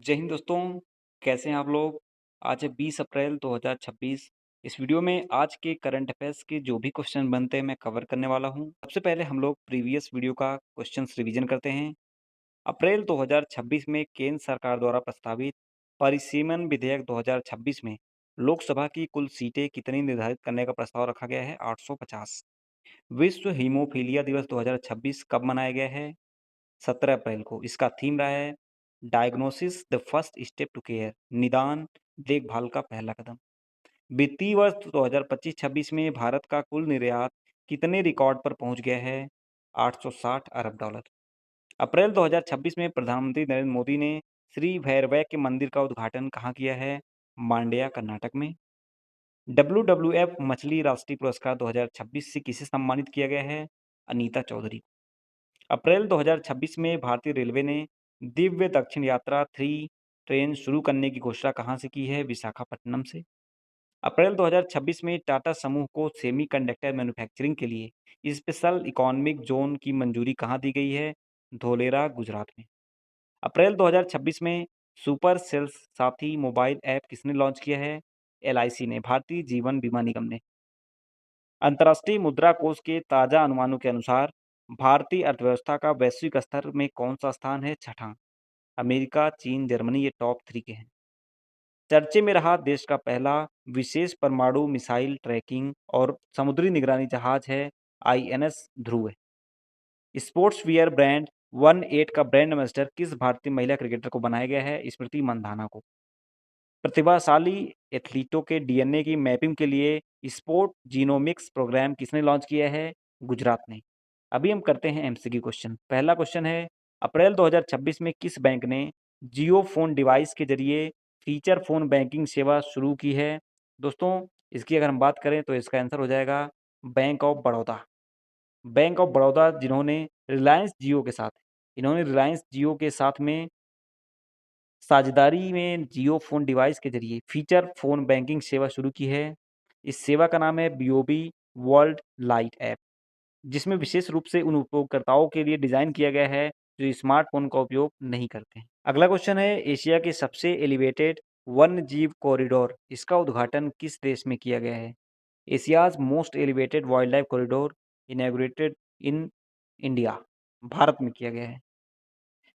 जय हिंद दोस्तों, कैसे हैं आप लोग? आज है 20 अप्रैल 2026। इस वीडियो में आज के करंट अफेयर्स के जो भी क्वेश्चन बनते हैं मैं कवर करने वाला हूं। सबसे पहले हम लोग प्रीवियस वीडियो का क्वेश्चंस रिवीजन करते हैं। अप्रैल 2026 में केंद्र सरकार द्वारा प्रस्तावित परिसीमन विधेयक 2026 में लोकसभा की कुल सीटें कितनी निर्धारित करने का प्रस्ताव रखा गया है? 850। विश्व हीमोफीलिया दिवस 2026 कब मनाया गया है? 17 अप्रैल को। इसका थीम रहा है diagnosis the first step to care, निदान देखभाल का पहला कदम। वित्तीय वर्ष 2025-26 में भारत का कुल निर्यात कितने रिकॉर्ड पर पहुंच गया है? 860 अरब डॉलर। अप्रैल 2026 में प्रधानमंत्री नरेंद्र मोदी ने श्री भैरवैक्य मंदिर का उद्घाटन कहाँ किया है? मांड्या, कर्नाटक में। WWF मछली राष्ट्रीय पुरस्कार 2026 से किसे सम्मानित किया गया है? अनीता चौधरी। अप्रैल 2026 में भारतीय रेलवे ने दिव्य दक्षिण यात्रा 3 ट्रेन शुरू करने की घोषणा कहाँ से की है? विशाखापट्टनम से। अप्रैल 2026 में टाटा समूह को सेमीकंडक्टर मैन्युफैक्चरिंग के लिए स्पेशल इकोनॉमिक जोन की मंजूरी कहाँ दी गई है? धोलेरा, गुजरात में। अप्रैल 2026 में सुपर सेल्स साथी मोबाइल ऐप किसने लॉन्च किया है? LIC ने, भारतीय जीवन बीमा निगम ने। अंतर्राष्ट्रीय मुद्रा कोष के ताजा अनुमानों के अनुसार भारतीय अर्थव्यवस्था का वैश्विक स्तर में कौन सा स्थान है? छठा। अमेरिका, चीन, जर्मनी ये टॉप 3 के हैं। चर्चे में रहा देश का पहला विशेष परमाणु मिसाइल ट्रैकिंग और समुद्री निगरानी जहाज है INS ध्रुव। स्पोर्ट्स वियर ब्रांड 18 का ब्रांड एम्बेसडर किस भारतीय महिला क्रिकेटर को बनाया गया है? स्मृति मंधाना को। प्रतिभाशाली एथलीटों के DNA की मैपिंग के लिए स्पोर्ट जीनोमिक्स प्रोग्राम किसने लॉन्च किया है? गुजरात ने। अभी हम करते हैं MCQ क्वेश्चन। पहला क्वेश्चन है, अप्रैल 2026 में किस बैंक ने जियो फोन डिवाइस के जरिए फीचर फोन बैंकिंग सेवा शुरू की है? दोस्तों, इसकी अगर हम बात करें तो इसका आंसर हो जाएगा bank of Baroda. Bank of Baroda जिन्होंने रिलायंस जियो के साथ इन्होंने रिलायंस जियो के साथ में साझेदारी में जियो फ़ोन डिवाइस के ज़रिए फीचर फ़ोन बैंकिंग सेवा शुरू की है। इस सेवा का नाम है बीओबी वर्ल्ड लाइट ऐप, जिसमें विशेष रूप से उन उपयोगकर्ताओं के लिए डिज़ाइन किया गया है जो स्मार्टफ़ोन का उपयोग नहीं करते हैं। अगला क्वेश्चन है, एशिया के सबसे एलिवेटेड वन्यजीव कॉरिडोर, इसका उद्घाटन किस देश में किया गया है? Asia's most elevated wild life corridor inaugurated in India, Bharat में किया गया है।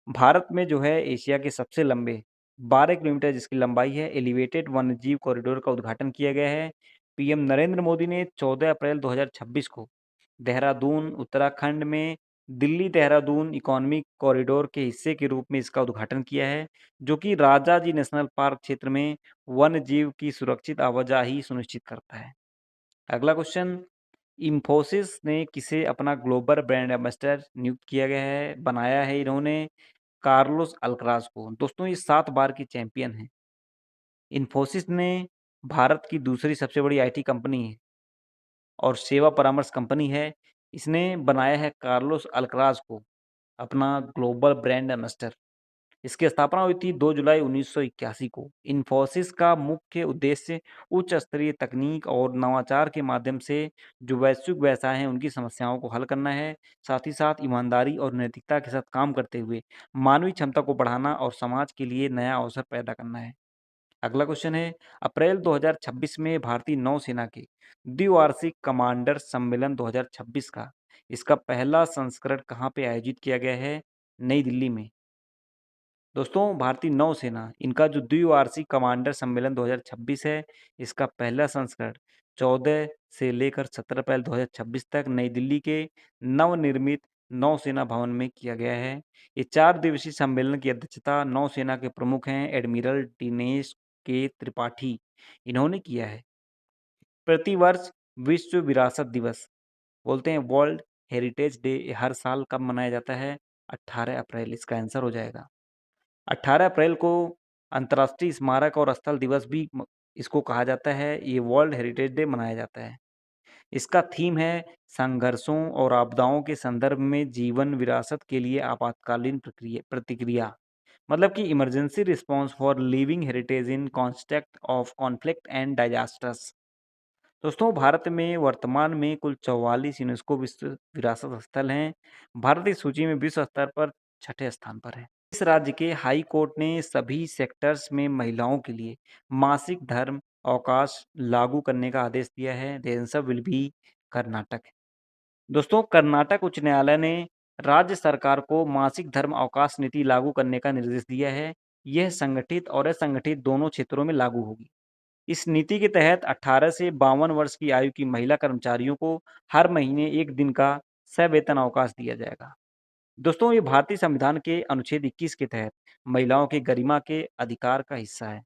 भारत में जो है एशिया के सबसे लंबे 12 किलोमीटर जिसकी लंबाई है एलिवेटेड वन्यजीव कॉरिडोर का उद्घाटन किया गया है। पीएम नरेंद्र मोदी ने 14 अप्रैल 2026 को देहरादून, उत्तराखंड में दिल्ली देहरादून इकोनॉमिक कॉरिडोर के हिस्से के रूप में इसका उद्घाटन किया है, जो कि राजाजी नेशनल पार्क क्षेत्र में वन्यजीव की सुरक्षित आवाजाही सुनिश्चित करता है। अगला क्वेश्चन, इंफोसिस ने किसे अपना ग्लोबल ब्रांड एम्बेसडर नियुक्त किया गया है, बनाया है इन्होंने? कार्लोस अल्कराज को। दोस्तों, ये 7 बार की चैंपियन है। इन्फोसिस ने भारत की दूसरी सबसे बड़ी IT कंपनी है और सेवा परामर्श कंपनी है। इसने बनाया है कार्लोस अल्कराज को अपना ग्लोबल ब्रांड एम्बेसडर। इसकी स्थापना हुई थी 2 जुलाई 1981 को। इन्फोसिस का मुख्य उद्देश्य उच्च स्तरीय तकनीक और नवाचार के माध्यम से जो वैश्विक व्यवसाय हैं उनकी समस्याओं को हल करना है। साथ ही साथ ईमानदारी और नैतिकता के साथ काम करते हुए मानवीय क्षमता को बढ़ाना और समाज के लिए नया अवसर पैदा करना है। अगला क्वेश्चन है, अप्रैल 2026 में भारतीय नौसेना के द्विवार्षिक कमांडर सम्मेलन 2026 का इसका पहला संस्करण कहाँ पे आयोजित किया गया है? नई दिल्ली में। दोस्तों, भारतीय नौसेना इनका जो द्विवार्षिक कमांडर सम्मेलन 2026 है, इसका पहला संस्करण 14 से लेकर 17 अप्रैल 2026 तक नई दिल्ली के नवनिर्मित नौसेना भवन में किया गया है। ये 4 दिवसीय सम्मेलन की अध्यक्षता नौसेना के प्रमुख हैं एडमिरल दिनेश के त्रिपाठी, इन्होंने किया है। प्रतिवर्ष विश्व विरासत दिवस बोलते हैं वर्ल्ड हेरिटेज डे हर साल कब मनाया जाता है? 18 अप्रैल, इसका आंसर हो जाएगा। 18 अप्रैल को अंतर्राष्ट्रीय स्मारक और स्थल दिवस भी इसको कहा जाता है। ये वर्ल्ड हेरिटेज डे मनाया जाता है। इसका थीम है संघर्षों और आपदाओं के संदर्भ में जीवन विरासत के लिए आपातकालीन प्रतिक्रिया, मतलब कि emergency response for living heritage in context of conflict and disasters. दोस्तों, भारत में वर्तमान में कुल 44 यूनेस्को विश्व विरासत स्थल हैं। भारत इस सूची में विश्व स्तर पर छठे स्थान पर है। इस राज्य के हाई कोर्ट ने सभी सेक्टर्स में महिलाओं के लिए मासिक धर्म अवकाश लागू करने का आदेश दिया है? The answer will be Karnataka. दोस्तों, कर्नाटक उच्च न्यायालय ने राज्य सरकार को मासिक धर्म अवकाश नीति लागू करने का निर्देश दिया है। यह संगठित और असंगठित दोनों क्षेत्रों में लागू होगी। इस नीति के तहत 18 से 52 वर्ष की आयु की महिला कर्मचारियों को हर महीने 1 दिन का सवेतन अवकाश दिया जाएगा। दोस्तों, ये भारतीय संविधान के अनुच्छेद 21 के तहत महिलाओं की गरिमा के अधिकार का हिस्सा है।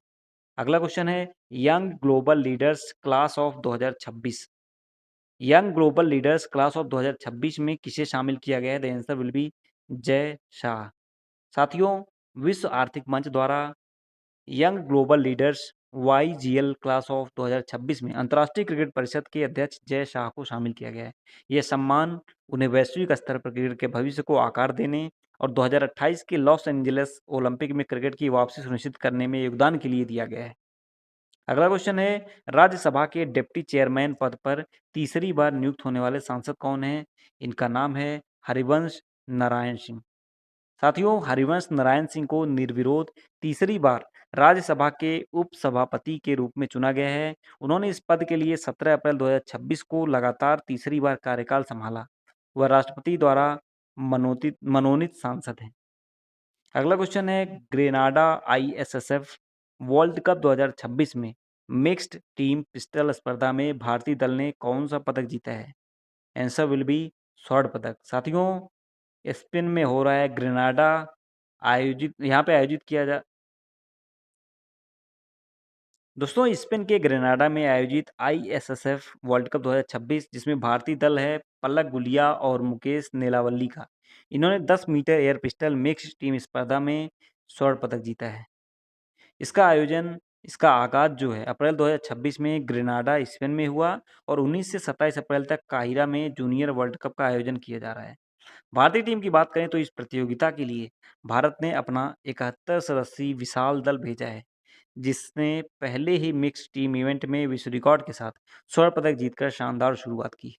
अगला क्वेश्चन है young global leaders class of 2026। Young global leaders class of 2026 में किसे शामिल किया गया है? The answer will be Jay Shah. साथियों, विश्व आर्थिक मंच द्वारा young global leaders YGL class of 2026 में अंतर्राष्ट्रीय क्रिकेट परिषद के अध्यक्ष जय शाह को शामिल किया गया है। यह सम्मान उन्हें वैश्विक स्तर पर क्रिकेट के भविष्य को आकार देने और 2028 के लॉस एंजलिस ओलंपिक में क्रिकेट की वापसी सुनिश्चित करने में योगदान के लिए दिया गया है। अगला क्वेश्चन है राज्यसभा के डिप्टी चेयरमैन पद पर तीसरी बार नियुक्त होने वाले सांसद कौन हैं? इनका नाम है हरिवंश नारायण सिंह। साथियों, हरिवंश नारायण सिंह को निर्विरोध तीसरी बार राज्यसभा के उपसभापति के रूप में चुना गया है। उन्होंने इस पद के लिए 17 अप्रैल 2026 को लगातार तीसरी बार कार्यकाल संभाला। वह राष्ट्रपति द्वारा मनोनीत सांसद हैं। अगला क्वेश्चन है ग्रेनाडा ISSF वर्ल्ड कप 2026 में मिक्स्ड टीम पिस्टल स्पर्धा में भारतीय दल ने कौन सा पदक जीता है? आंसर विल बी स्वर्ण पदक। साथियों, स्पेन में हो रहा है ग्रेनाडा यहाँ पे आयोजित किया जा दोस्तों, स्पेन के ग्रेनाडा में आयोजित ISSF वर्ल्ड कप 2026 जिसमें भारतीय दल है पलक गुलिया और मुकेश नेलावल्ली का। इन्होंने 10 meter air pistol mix team स्पर्धा में स्वर्ण पदक जीता है। इसका आगाज जो है अप्रैल 2026 में ग्रेनाडा स्पेन में हुआ और 19 से 27 अप्रैल तक काहिरा में जूनियर वर्ल्ड कप का आयोजन किया जा रहा है। भारतीय टीम की बात करें तो इस प्रतियोगिता के लिए भारत ने अपना 71 सदस्यीय विशाल दल भेजा है, जिसने पहले ही मिक्स टीम इवेंट में विश्व रिकॉर्ड के साथ स्वर्ण पदक जीतकर शानदार शुरुआत की।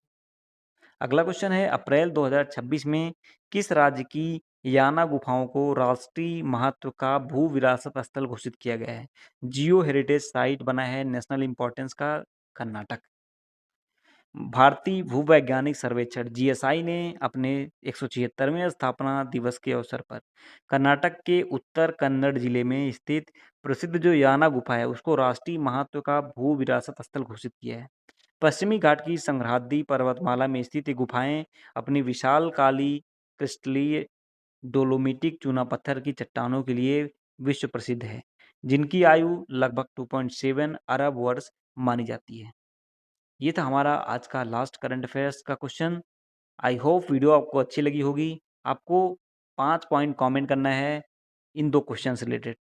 अगला क्वेश्चन है अप्रैल 2026 में किस राज्य की याना गुफाओं को राष्ट्रीय महत्व का भू विरासत स्थल घोषित किया गया है? जियो हेरिटेज साइट बना है नेशनल इंपॉर्टेंस का कर्नाटक। भारतीय भूवैज्ञानिक सर्वेक्षण GSI ने अपने 176वें स्थापना दिवस के अवसर पर कर्नाटक के उत्तर कन्नड़ जिले में स्थित प्रसिद्ध जो याना गुफा है उसको राष्ट्रीय महत्व का भू विरासत स्थल घोषित किया है। पश्चिमी घाट की संग्रहादी पर्वतमाला में स्थित ये गुफाएं अपनी विशाल काली क्रिस्टलीय डोलोमिटिक चूना पत्थर की चट्टानों के लिए विश्व प्रसिद्ध है, जिनकी आयु लगभग 2.7 अरब वर्ष मानी जाती है। ये था हमारा आज का लास्ट करंट अफेयर्स का क्वेश्चन। आई होप वीडियो आपको अच्छी लगी होगी। आपको 5 पॉइंट कमेंट करना है इन 2 क्वेश्चन से रिलेटेड।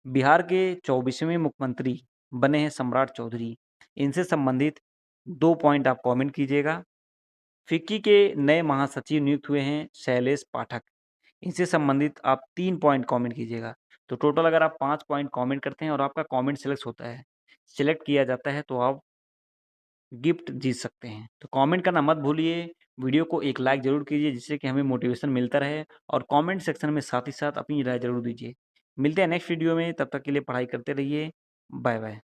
बिहार के 24वें मुख्यमंत्री बने हैं सम्राट चौधरी। इनसे संबंधित 2 पॉइंट आप कमेंट कीजिएगा। फिक्की के नए महासचिव नियुक्त हुए हैं शैलेश पाठक। इनसे संबंधित आप 3 पॉइंट कमेंट कीजिएगा। तो टोटल अगर आप 5 पॉइंट कमेंट करते हैं और आपका कमेंट सिलेक्ट किया जाता है तो आप गिफ्ट जीत सकते हैं। तो कमेंट करना मत भूलिए। वीडियो को एक लाइक ज़रूर कीजिए जिससे कि हमें मोटिवेशन मिलता रहे और कमेंट सेक्शन में साथ ही साथ अपनी राय ज़रूर दीजिए। मिलते हैं नेक्स्ट वीडियो में, तब तक के लिए पढ़ाई करते रहिए। Bye bye.